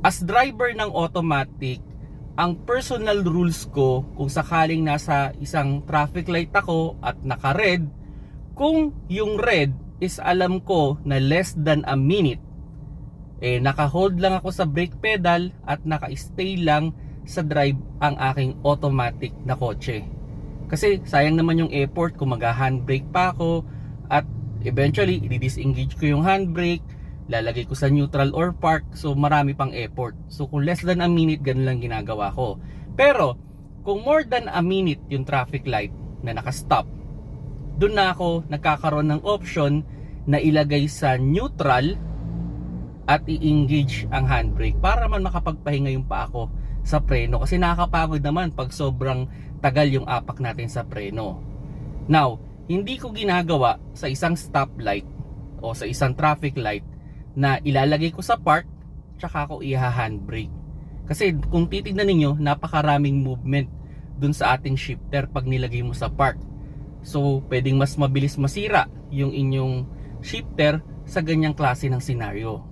As driver ng automatic, ang personal rules ko kung sakaling nasa isang traffic light ako at naka-red, kung yung red is alam ko na less than a minute, naka-hold lang ako sa brake pedal at naka-stay lang sa drive ang aking automatic na kotse. Kasi sayang naman yung effort kung mag-handbrake pa ako at eventually i-disengage ko yung handbrake, lalagay ko sa neutral or park, so marami pang effort. So kung less than a minute, ganun lang ginagawa ko. Pero kung more than a minute yung traffic light na nakastop, dun na ako nagkakaroon ng option na ilagay sa neutral at i-engage ang handbrake para man makapagpahinga yung paa ko sa preno, kasi nakakapagod naman pag sobrang tagal yung apak natin sa preno. Now, hindi ko ginagawa sa isang stoplight o sa isang traffic light na ilalagay ko sa park tsaka ako i-handbrake. Kasi kung titignan ninyo, napakaraming movement dun sa ating shifter pag nilagay mo sa park. So pwedeng mas mabilis masira yung inyong shifter sa ganyang klase ng senaryo.